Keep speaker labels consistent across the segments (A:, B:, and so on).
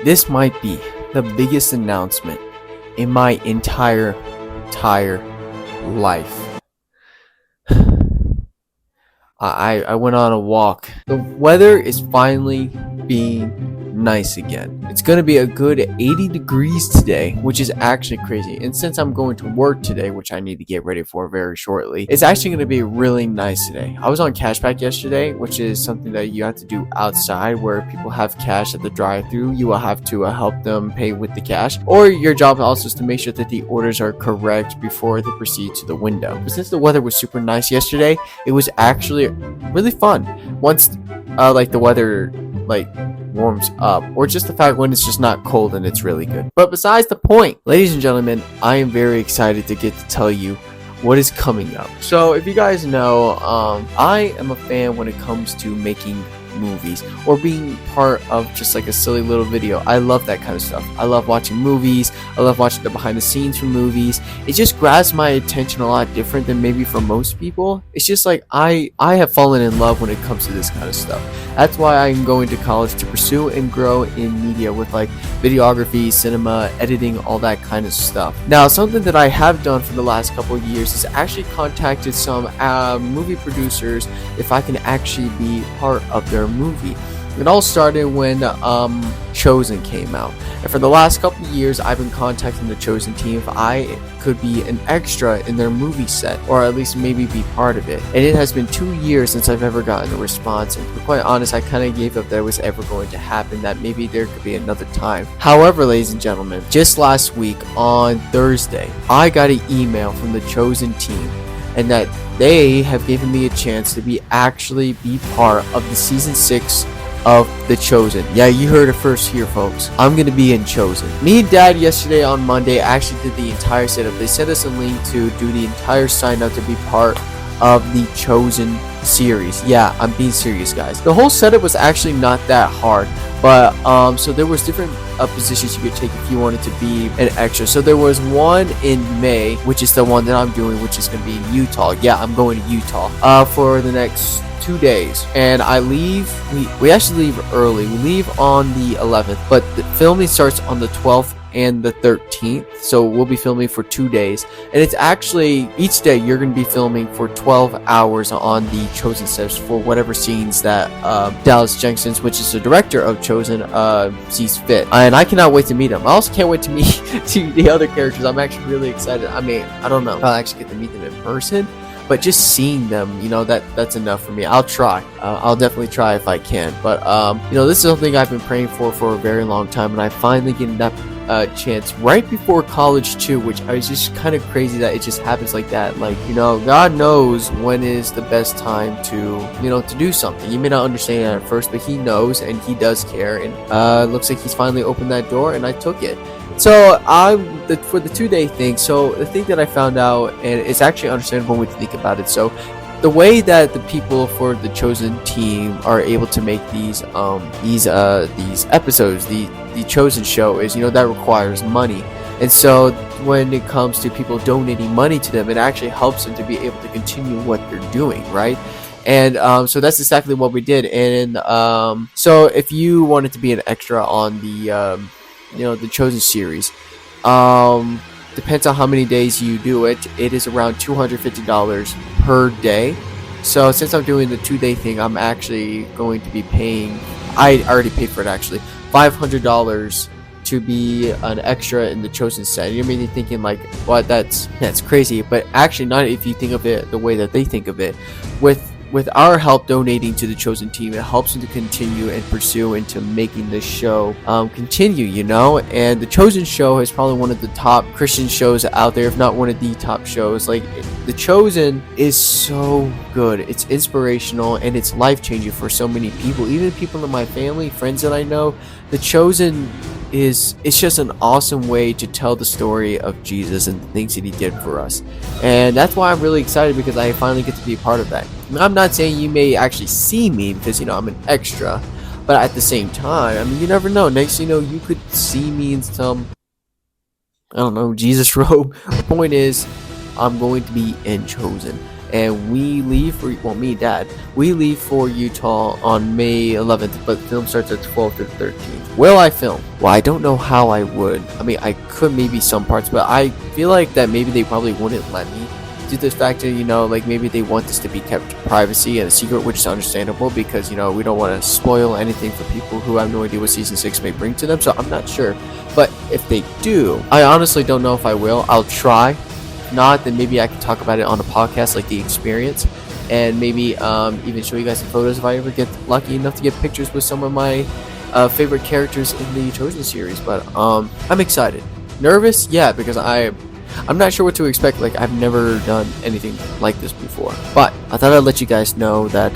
A: This might be the biggest announcement in my entire life. I went on a walk. The weather is finally being nice again. It's gonna be a good 80 degrees today, which is actually crazy. And since I'm going to work today, which I need to get ready for very shortly, it's actually gonna be really nice today. I was on cashback yesterday, which is something that you have to do outside where people have cash at the drive-thru. You will have to help them pay with the cash, or your job also is to make sure that the orders are correct before they proceed to the window. But since the weather was super nice yesterday, it was actually really fun. Once the weather warms up, or just the fact when it's just not cold and it's really good. But besides the point, ladies and gentlemen, I am very excited to get to tell you what is coming up. So if you guys know, I am a fan when it comes to making movies or being part of just like a silly little video. I love that kind of stuff. I love watching movies. I love watching the behind the scenes from movies. It just grabs my attention a lot different than maybe for most people. It's just like I have fallen in love when it comes to this kind of stuff. That's why I'm going to college, to pursue and grow in media with like videography, cinema, editing, all that kind of stuff. Now, something that I have done for the last couple of years is actually contacted some movie producers if I can actually be part of their movie. It all started when Chosen came out, and for the last couple of years I've been contacting the Chosen team if I could be an extra in their movie set, or at least maybe be part of it. And it has been 2 years since I've ever gotten a response, and to be quite honest, I kind of gave up that it was ever going to happen, that maybe there could be another time. However, ladies and gentlemen, just last week on Thursday, I got an email from the Chosen team, and that they have given me a chance to be part of the season 6 of The Chosen. Yeah, you heard it first here, folks. I'm gonna be in Chosen. Me and Dad yesterday on Monday actually did the entire setup. They sent us a link to do the entire sign up to be part of the Chosen series. Yeah, I'm being serious, guys. The whole setup was actually not that hard, but so there was different positions you could take if you wanted to be an extra. So there was one in May, which is the one that I'm doing, which is going to be in Utah. Yeah, I'm going to Utah for the next 2 days, and I leave. We actually leave early. We leave on the 11th, but the filming starts on the 12th and the 13th, so we'll be filming for 2 days, and it's actually each day you're going to be filming for 12 hours on the Chosen sets for whatever scenes that Dallas Jenkins, which is the director of Chosen, sees fit. And I cannot wait to meet him. I also can't wait to meet the other characters. I'm actually really excited. I mean, I don't know if I'll actually get to meet them in person, but just seeing them, that's enough for me. I'll try. I'll definitely try if I can. But this is something I've been praying for a very long time, and I finally get that chance right before college too, which I was just kind of crazy that it just happens like that. God knows when is the best time to do something. You may not understand it at first, but he knows, and he does care, and looks like he's finally opened that door, and I took it. So for the 2-day thing, so the thing that I found out, and it's actually understandable when you think about it, so the way that the people for the Chosen team are able to make these episodes, the Chosen show, is that requires money. And so when it comes to people donating money to them, it actually helps them to be able to continue what they're doing, right? And so that's exactly what we did. And so if you wanted to be an extra on the Chosen series, depends on how many days you do it. It is around $250 per day. So since I'm doing the 2-day thing, I'm actually going to be paying, I already paid for it actually, $500 to be an extra in the Chosen set. You may be thinking like, what, that's crazy, but actually not if you think of it the way that they think of it. With our help donating to the Chosen team, it helps them to continue and pursue into making this show continue, and the Chosen show is probably one of the top Christian shows out there, if not one of the top shows. The Chosen is so good. It's inspirational, and it's life-changing for so many people, even people in my family, friends that I know. The Chosen it's just an awesome way to tell the story of Jesus and the things that he did for us. And that's why I'm really excited, because I finally get to be a part of that. I'm not saying you may actually see me because, I'm an extra, but at the same time, you never know. Next thing you know, you could see me in some, I don't know, Jesus robe. The point is, I'm going to be in Chosen. and we leave for, well, me and Dad, we leave for Utah on May 11th, but film starts at 12th to 13th. Will I film? Well, I don't know how I would. I mean, I could maybe some parts, but I feel like that maybe they probably wouldn't let me, due to the fact that, you know, like maybe they want this to be kept privacy and a secret, which is understandable because, you know, we don't want to spoil anything for people who have no idea what season 6 may bring to them. So I'm not sure, but if they do, I honestly don't know if I will. I'll try. If not, then maybe I can talk about it on a podcast, like the experience, and maybe even show you guys some photos if I ever get lucky enough to get pictures with some of my favorite characters in the Chosen series. But I'm excited. Nervous, yeah, because I'm not sure what to expect. Like, I've never done anything like this before. But I thought I'd let you guys know that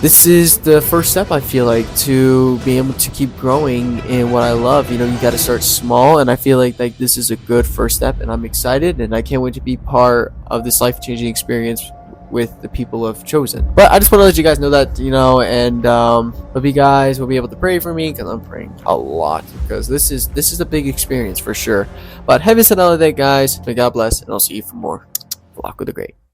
A: this is the first step, I feel like, to be able to keep growing in what I love. You know, you got to start small, and I feel like this is a good first step, and I'm excited, and I can't wait to be part of this life-changing experience with the people of Chosen. But I just want to let you guys know that, you know, and hope you guys will be able to pray for me, because I'm praying a lot, because this is a big experience for sure. But heaven said all of that, guys. May God bless, and I'll see you for more. Flacco the Great.